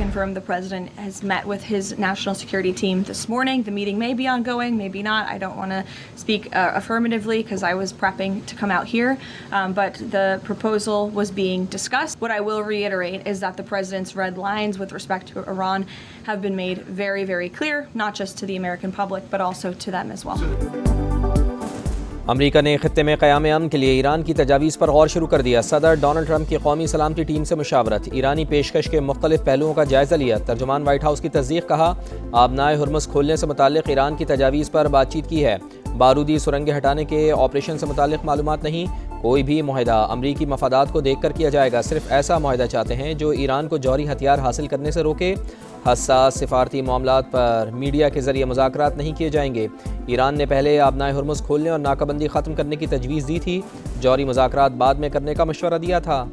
confirm the president has met with his national security team this morning. The meeting may be ongoing, maybe not. I don't want to speak affirmatively because I was prepping to come out here, but the proposal was being discussed. What I will reiterate is that the president's red lines with respect to Iran have been made very, very clear, not just to the American public, but also to them as well. امریکہ نے خطے میں قیام امن کے لیے ایران کی تجاویز پر غور شروع کر دیا۔ صدر ڈونلڈ ٹرمپ کی قومی سلامتی ٹیم سے مشاورت، ایرانی پیشکش کے مختلف پہلوؤں کا جائزہ لیا۔ ترجمان وائٹ ہاؤس کی تصدیق، کہا آبنائے ہرمز کھولنے سے متعلق ایران کی تجاویز پر بات چیت کی ہے، بارودی سرنگیں ہٹانے کے آپریشن سے متعلق معلومات نہیں۔ کوئی بھی معاہدہ امریکی مفادات کو دیکھ کر کیا جائے گا، صرف ایسا معاہدہ چاہتے ہیں جو ایران کو جوہری ہتھیار حاصل کرنے سے روکے۔ حساس سفارتی معاملات پر میڈیا کے ذریعے مذاکرات نہیں کیے جائیں گے۔ ایران نے پہلے آبنائے ہرمز کھولنے اور ناکہ بندی ختم کرنے کی تجویز دی تھی، جوہری مذاکرات بعد میں کرنے کا مشورہ دیا تھا۔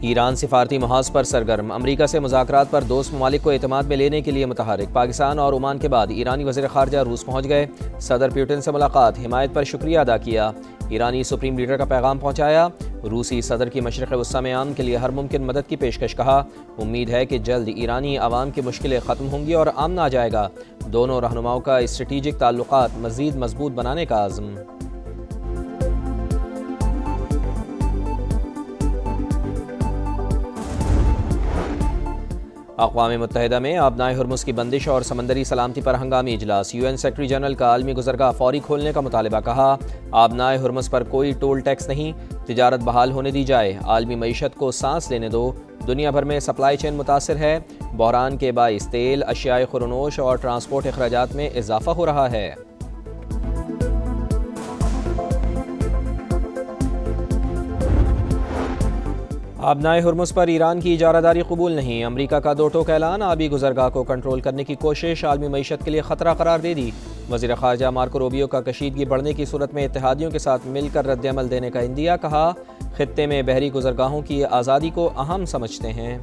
ایران سفارتی محاذ پر سرگرم، امریکہ سے مذاکرات پر دوست ممالک کو اعتماد میں لینے کے لیے متحرک۔ پاکستان اور عمان کے بعد ایرانی وزیر خارجہ روس پہنچ گئے، صدر پیوٹن سے ملاقات، حمایت پر شکریہ ادا کیا، ایرانی سپریم لیڈر کا پیغام پہنچایا۔ روسی صدر کی مشرق وسطی میں امن کے لیے ہر ممکن مدد کی پیشکش، کہا امید ہے کہ جلد ایرانی عوام کی مشکلیں ختم ہوں گی اور امن آ جائے گا۔ دونوں رہنماؤں کا اسٹریٹجک تعلقات مزید مضبوط بنانے کا عزم۔ اقوام متحدہ میں آبنائے ہرمز کی بندش اور سمندری سلامتی پر ہنگامی اجلاس، یو این سیکرٹری جنرل کا عالمی گزرگاہ فوری کھولنے کا مطالبہ، کہا آبنائے ہرمز پر کوئی ٹول ٹیکس نہیں، تجارت بحال ہونے دی جائے، عالمی معیشت کو سانس لینے دو، دنیا بھر میں سپلائی چین متاثر ہے، بحران کے باعث تیل، اشیاء خورنوش اور ٹرانسپورٹ اخراجات میں اضافہ ہو رہا ہے۔ آبنائے ہرمز پر ایران کی اجارہ داری قبول نہیں، امریکہ کا دو ٹوک اعلان، آبی گزرگاہ کو کنٹرول کرنے کی کوشش عالمی معیشت کے لیے خطرہ قرار دے دی۔ وزیر خارجہ مارکو روبیو کا کشیدگی بڑھنے کی صورت میں اتحادیوں کے ساتھ مل کر رد عمل دینے کا عندیہ، کہا خطے میں بحری گزرگاہوں کی آزادی کو اہم سمجھتے ہیں۔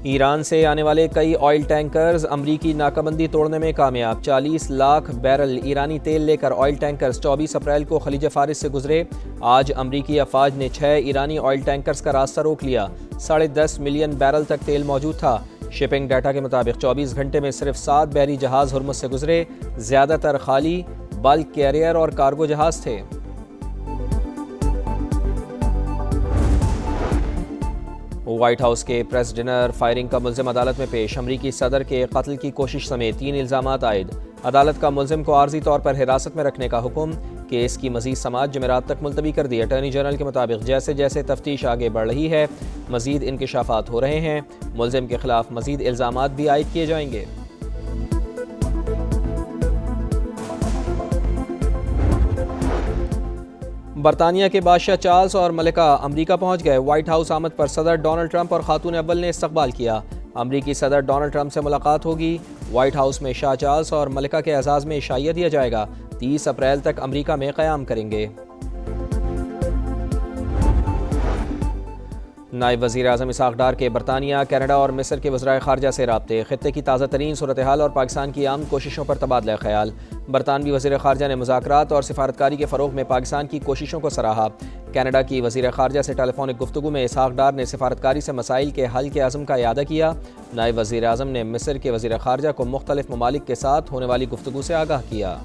ایران سے آنے والے کئی آئل ٹینکرز امریکی ناکہ بندی توڑنے میں کامیاب، 40 لاکھ بیرل ایرانی تیل لے کر آئل ٹینکرز 24 اپریل کو خلیج فارس سے گزرے۔ آج امریکی افواج نے 6 ایرانی آئل ٹینکرز کا راستہ روک لیا، 10.5 ملین بیرل تک تیل موجود تھا۔ شپنگ ڈیٹا کے مطابق 24 گھنٹے میں صرف 7 بحری جہاز ہرمز سے گزرے، زیادہ تر خالی بلک کیریئر اور کارگو جہاز تھے۔ وائٹ ہاؤس کے پریس ڈنر، فائرنگ کا ملزم عدالت میں پیش، امریکی صدر کے قتل کی کوشش سمیت 3 الزامات عائد، عدالت کا ملزم کو عارضی طور پر حراست میں رکھنے کا حکم، کیس کی مزید سماعت جمعرات تک ملتوی کر دی۔ اٹارنی جنرل کے مطابق جیسے جیسے تفتیش آگے بڑھ رہی ہے، مزید انکشافات ہو رہے ہیں، ملزم کے خلاف مزید الزامات بھی عائد کیے جائیں گے۔ برطانیہ کے بادشاہ چارلس اور ملکہ امریکہ پہنچ گئے، وائٹ ہاؤس آمد پر صدر ڈونلڈ ٹرمپ اور خاتون اول نے استقبال کیا۔ امریکی صدر ڈونلڈ ٹرمپ سے ملاقات ہوگی، وائٹ ہاؤس میں شاہ چارلس اور ملکہ کے اعزاز میں عشائیہ دیا جائے گا، 30 اپریل تک امریکہ میں قیام کریں گے۔ نائب وزیر اعظم اسحاق ڈار کے برطانیہ، کینیڈا اور مصر کے وزرائے خارجہ سے رابطے، خطے کی تازہ ترین صورتحال اور پاکستان کی عام کوششوں پر تبادلہ خیال۔ برطانوی وزیر خارجہ نے مذاکرات اور سفارتکاری کے فروغ میں پاکستان کی کوششوں کو سراہا۔ کینیڈا کی وزیر خارجہ سے ٹیلی فونک گفتگو میں اسحاق ڈار نے سفارتکاری سے مسائل کے حل کے عزم کا اعادہ کیا۔ نائب وزیر اعظم نے مصر کے وزیر خارجہ کو مختلف ممالک کے ساتھ ہونے والی گفتگو سے آگاہ کیا۔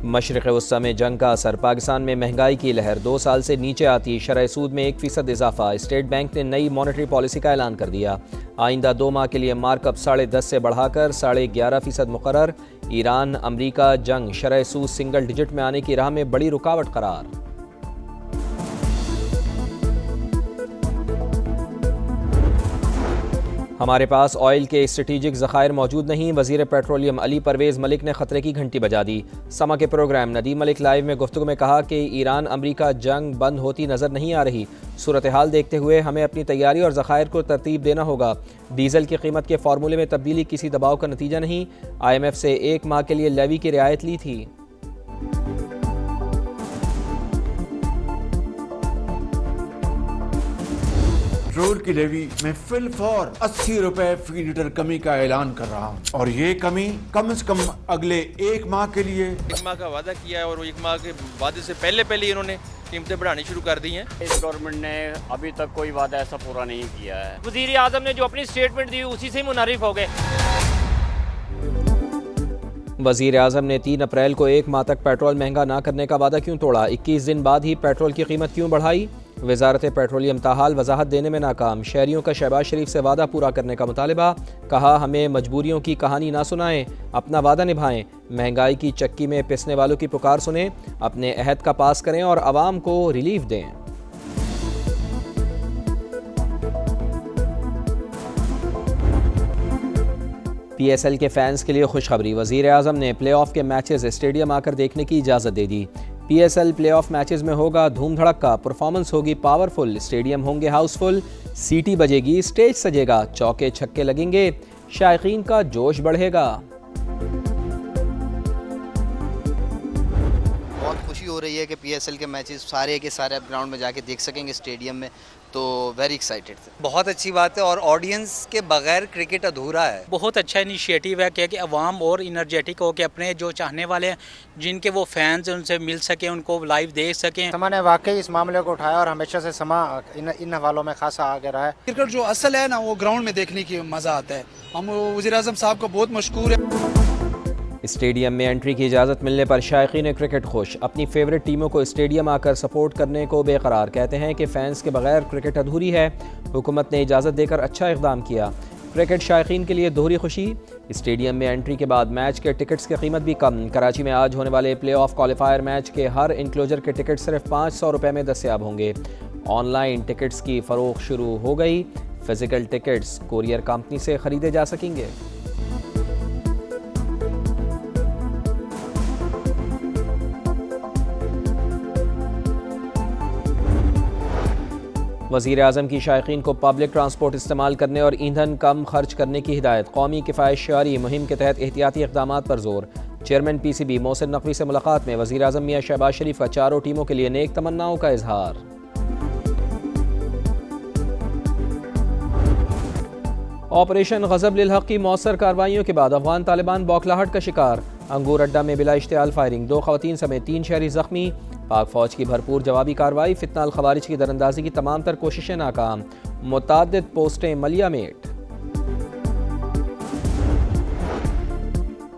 مشرق وسطی میں جنگ کا اثر، پاکستان میں مہنگائی کی لہر 2 سال سے نیچے آتی، شرح سود میں 1% اضافہ، اسٹیٹ بینک نے نئی مانیٹری پالیسی کا اعلان کر دیا، آئندہ 2 ماہ کے لیے مارک اپ 10.5 سے بڑھا کر 11.5% مقرر۔ ایران امریکہ جنگ، شرح سود سنگل ڈیجٹ میں آنے کی راہ میں بڑی رکاوٹ قرار۔ ہمارے پاس آئل کے اسٹریٹجک ذخائر موجود نہیں، وزیر پیٹرولیم علی پرویز ملک نے خطرے کی گھنٹی بجا دی۔ سما کے پروگرام ندیم ملک لائیو میں گفتگو میں کہا کہ ایران امریکہ جنگ بند ہوتی نظر نہیں آ رہی، صورتحال دیکھتے ہوئے ہمیں اپنی تیاری اور ذخائر کو ترتیب دینا ہوگا۔ ڈیزل کی قیمت کے فارمولے میں تبدیلی کسی دباؤ کا نتیجہ نہیں، آئی ایم ایف سے 1 ماہ کے لیے لیوی کی رعایت لی تھی۔ پیٹرول کی لیوی میں فی الفور 80 روپے فی لیٹر کمی کا اعلان کر رہا ہوں، اور یہ کمی کم از کم اگلے 1 ماہ کے لیے 1 ماہ کا وعدہ کیا ہے، اور 1 ماہ کے وعدے سے پہلے انہوں نے قیمتیں بڑھانی شروع کر دی ہیں۔ اس گورنمنٹ نے ابھی تک کوئی وعدہ ایسا پورا نہیں کیا ہے۔ وزیر اعظم نے جو اپنی سٹیٹمنٹ دی اسی سے منحرف ہو گئے۔ وزیر اعظم نے 3 اپریل کو 1 ماہ تک پیٹرول مہنگا نہ کرنے کا وعدہ کیوں توڑا؟ 21 دن بعد ہی پیٹرول کی قیمت کیوں بڑھائی؟ وزارت پیٹرولیم تاحال وضاحت دینے میں ناکام، شہریوں کا شہباز شریف سے وعدہ پورا کرنے کا مطالبہ، کہا ہمیں مجبوریوں کی کہانی نہ سنائیں، اپنا وعدہ نبھائیں، مہنگائی کی چکی میں پسنے والوں کی پکار سنیں، اپنے عہد کا پاس کریں اور عوام کو ریلیف دیں۔ پی ایس ایل کے فینس کے لیے خوشخبری، وزیر اعظم نے پلے آف کے میچز اسٹیڈیم آ کر دیکھنے کی اجازت دے دی۔ P S L play off matches میں ہوگا دھوم دھڑکا، پرفارمنس ہوگی پاورفل، اسٹیڈیم ہوں گے ہاؤس فل، سیٹی بجے گی، اسٹیج سجے گا، چوکے چھکے لگیں گے، شائقین کا جوش بڑھے گا۔ بہت خوشی ہو رہی ہے کہ پی ایس ایل کے میچز سارے کے سارے اب گراؤنڈ میں جا کے دیکھ سکیں گے اسٹیڈیم میں، تو ویری ایکسائٹیڈ تھے۔ بہت اچھی بات ہے، اور آڈینس کے بغیر کرکٹ ادھورا ہے۔ بہت اچھا انیشیٹو ہے کہ عوام اور انرجیٹک ہو کے اپنے جو چاہنے والے ہیں، جن کے وہ فینز ان سے مل سکیں، ان کو لائیو دیکھ سکیں۔ سما نے واقعی اس معاملے کو اٹھایا اور ہمیشہ سے سما ان حوالوں میں خاصا آگے رہا ہے۔ کرکٹ جو اصل ہے نا، وہ گراؤنڈ میں دیکھنے کی مزہ آتا ہے۔ ہم وزیر اعظم صاحب کو بہت مشکور ہے۔ اسٹیڈیم میں انٹری کی اجازت ملنے پر شائقین کرکٹ خوش، اپنی فیورٹ ٹیموں کو اسٹیڈیم آ کر سپورٹ کرنے کو بے قرار، کہتے ہیں کہ فینس کے بغیر کرکٹ ادھوری ہے، حکومت نے اجازت دے کر اچھا اقدام کیا۔ کرکٹ شائقین کے لیے دوہری خوشی، اسٹیڈیم میں انٹری کے بعد میچ کے ٹکٹس کی قیمت بھی کم، کراچی میں آج ہونے والے پلے آف کوالیفائر میچ کے ہر انکلوجر کے ٹکٹ صرف 500 روپے میں دستیاب ہوں گے۔ آن لائن ٹکٹس کی فروخت شروع ہو گئی، فزیکل ٹکٹس کوریئر کمپنی سے خریدے جا سکیں گے۔ وزیر اعظم کی شائقین کو پبلک ٹرانسپورٹ استعمال کرنے اور ایندھن کم خرچ کرنے کی ہدایت، قومی کفایت شعاری مہم کے تحت احتیاطی اقدامات پر زور۔ Chairman P C B Mohsin Naqvi سے ملاقات میں وزیر اعظم میاں شہباز شریف کا چاروں ٹیموں کے لیے نیک تمناؤں کا اظہار۔ آپریشن غضب للحق کی مؤثر کارروائیوں کے بعد افغان طالبان بوکھلاہٹ کا شکار، انگور اڈہ میں بلا اشتعال فائرنگ، 2 خواتین سمیت 3 شہری زخمی، پاک فوج کی بھرپور جوابی کارروائی، فتنہ الخوارج کی دراندازی کی تمام تر کوششیں ناکام، متعدد پوسٹیں ملیہ میٹ۔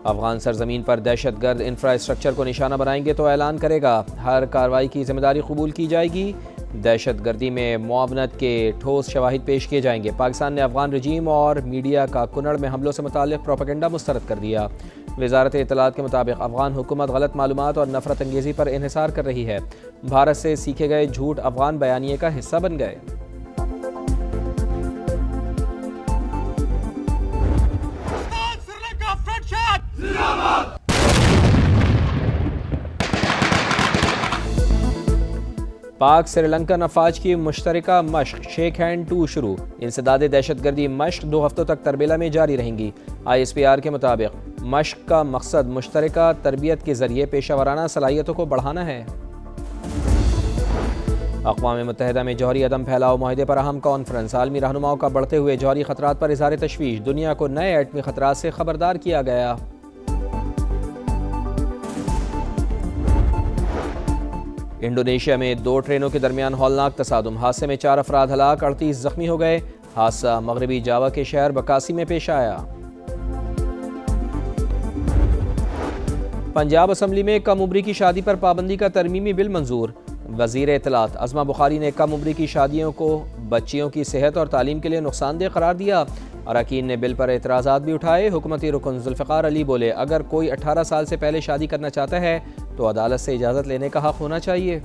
افغان سرزمین پر دہشت گرد انفراسٹرکچر کو نشانہ بنائیں گے تو اعلان کرے گا، ہر کارروائی کی ذمہ داری قبول کی جائے گی، دہشت گردی میں معاونت کے ٹھوس شواہد پیش کیے جائیں گے۔ پاکستان نے افغان رجیم اور میڈیا کا کنڑ میں حملوں سے متعلق پروپیگنڈا مسترد کر دیا۔ وزارت اطلاعات کے مطابق افغان حکومت غلط معلومات اور نفرت انگیزی پر انحصار کر رہی ہے، بھارت سے سیکھے گئے جھوٹ افغان بیانیے کا حصہ بن گئے۔ پاک سری لنکن افواج کی مشترکہ مشق شیک ہینڈ 2 شروع، انسداد دہشت گردی مشق 2 ہفتوں تک تربیلا میں جاری رہیں گی۔ آئی ایس پی آر کے مطابق مشق کا مقصد مشترکہ تربیت کے ذریعے پیشہ ورانہ صلاحیتوں کو بڑھانا ہے۔ اقوام متحدہ میں جوہری عدم پھیلاؤ معاہدے پر اہم کانفرنس، عالمی رہنماؤں کا بڑھتے ہوئے جوہری خطرات پر اظہار تشویش، دنیا کو نئے ایٹمی خطرات سے خبردار کیا گیا۔ انڈونیشیا میں 2 ٹرینوں کے درمیان ہولناک تصادم، حادثے میں 4 افراد ہلاک، 38 زخمی ہو گئے۔ حادثہ مغربی جاوا کے شہر بکاسی میں پیش آیا۔ پنجاب اسمبلی میں کم عمری کی شادی پر پابندی کا ترمیمی بل منظور، وزیر اطلاعات عظمہ بخاری نے کم عمری کی شادیوں کو بچیوں کی صحت اور تعلیم کے لیے نقصان دہ قرار دیا۔ اراکین نے بل پر اعتراضات بھی اٹھائے۔ حکومتی رکن ذوالفقار علی بولے، اگر کوئی 18 سال سے پہلے شادی کرنا چاہتا ہے تو عدالت سے اجازت لینے کا حق ہونا چاہیے۔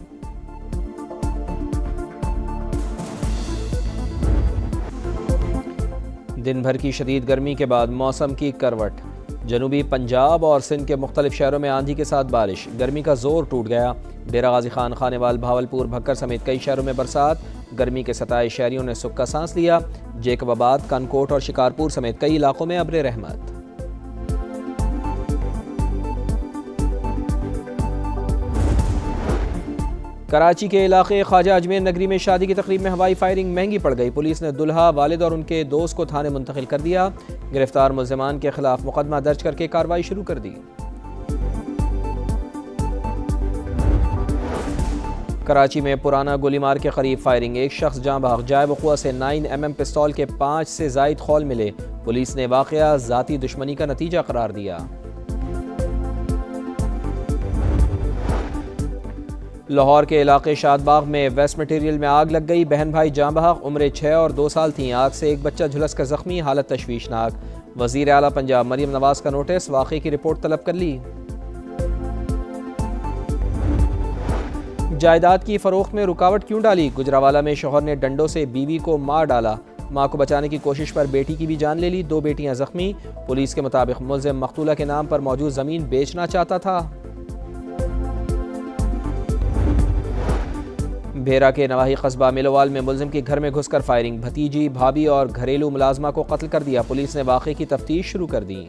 دن بھر کی شدید گرمی کے بعد موسم کی کروٹ، جنوبی پنجاب اور سندھ کے مختلف شہروں میں آندھی کے ساتھ بارش، گرمی کا زور ٹوٹ گیا۔ ڈیرہ غازی خان، خانیوال، بھاولپور، بھکر سمیت کئی شہروں میں برسات، گرمی کے ستائے شہریوں نے سکھ کا سانس لیا۔ جیکب آباد، کنکوٹ اور شکارپور سمیت کئی علاقوں میں ابر رحمت۔ کراچی کے علاقے خواجہ اجمیر نگری میں شادی کی تقریب میں ہوائی فائرنگ مہنگی پڑ گئی۔ پولیس نے دلہا، والد اور ان کے دوست کو تھانے منتقل کر دیا۔ گرفتار ملزمان کے خلاف مقدمہ درج کر کے کارروائی شروع کر دی۔ کراچی میں پرانا گولی مار کے قریب فائرنگ، ایک شخص جاں بحق، جائے وقوع سے 9mm پستول کے 5 سے زائد خول ملے۔ پولیس نے واقعہ ذاتی دشمنی کا نتیجہ قرار دیا۔ لاہور کے علاقے شاد باغ میں ویسٹ مٹیریل میں آگ لگ گئی، بہن بھائی جاں بحق، عمریں 6 اور 2 سال تھیں۔ آگ سے ایک بچہ جھلس کر زخمی، حالت تشویشناک۔ وزیر اعلیٰ پنجاب مریم نواز کا نوٹس، واقعے کی رپورٹ طلب کر لی۔ جائیداد کی فروخت میں رکاوٹ کیوں ڈالی؟ گجراوالا میں شوہر نے ڈنڈوں سے بیوی کو مار ڈالا، ماں کو بچانے کی کوشش پر بیٹی کی بھی جان لے لی، 2 بیٹیاں زخمی۔ پولیس کے مطابق ملزم مقتولہ کے نام پر موجود زمین بیچنا چاہتا تھا۔ بھیرا کے نواحی قصبہ ملوال میں ملزم کے گھر میں گھس کر فائرنگ، بھتیجی، بھابھی اور گھریلو ملازمہ کو قتل کر دیا۔ پولیس نے واقعے کی تفتیش شروع کر دی۔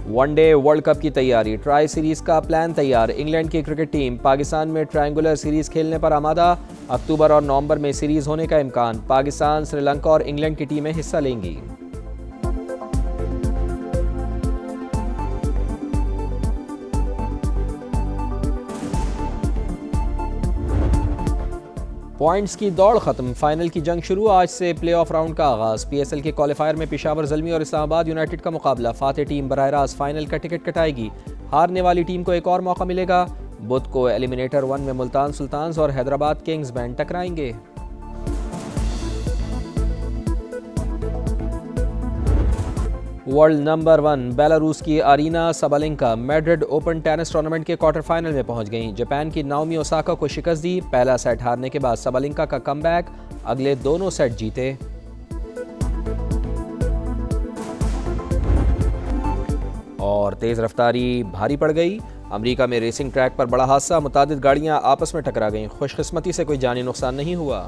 ون ڈے ورلڈ کپ کی تیاری، ٹرائی سیریز کا پلان تیار۔ انگلینڈ کی کرکٹ ٹیم پاکستان میں ٹرائنگولر سیریز کھیلنے پر آمادہ، اکتوبر اور نومبر میں سیریز ہونے کا امکان۔ پاکستان، سری لنکا اور انگلینڈ کی ٹیمیں حصہ لیں گی۔ پوائنٹس کی دوڑ ختم، فائنل کی جنگ شروع، آج سے پلے آف راؤنڈ کا آغاز۔ PSL کے کوالیفائر میں پشاور زلمی اور اسلام آباد یونائیٹڈ کا مقابلہ، فاتح ٹیم براہ راست فائنل کا ٹکٹ کٹائے گی۔ ہارنے والی ٹیم کو ایک اور موقع ملے گا۔ بدھ کو ایلیمنیٹر 1 میں ملتان سلطانز اور حیدرآباد کنگز بینڈ ٹکرائیں گے۔ ورلڈ نمبر 1 بیلاروس کی Aryna Sabalenka Madrid Open tennis tournament کے کوارٹر فائنل میں پہنچ گئیں۔ جاپان کی ناؤمی اوساکا کو شکست دی، پہلا سیٹ ہارنے کے بعد سابالنکا کا کم بیک، اگلے دونوں سیٹ جیتے۔ اور تیز رفتاری بھاری پڑ گئی، امریکہ میں ریسنگ ٹریک پر بڑا حادثہ، متعدد گاڑیاں آپس میں ٹکرا گئیں، خوش قسمتی سے کوئی جانی نقصان نہیں ہوا۔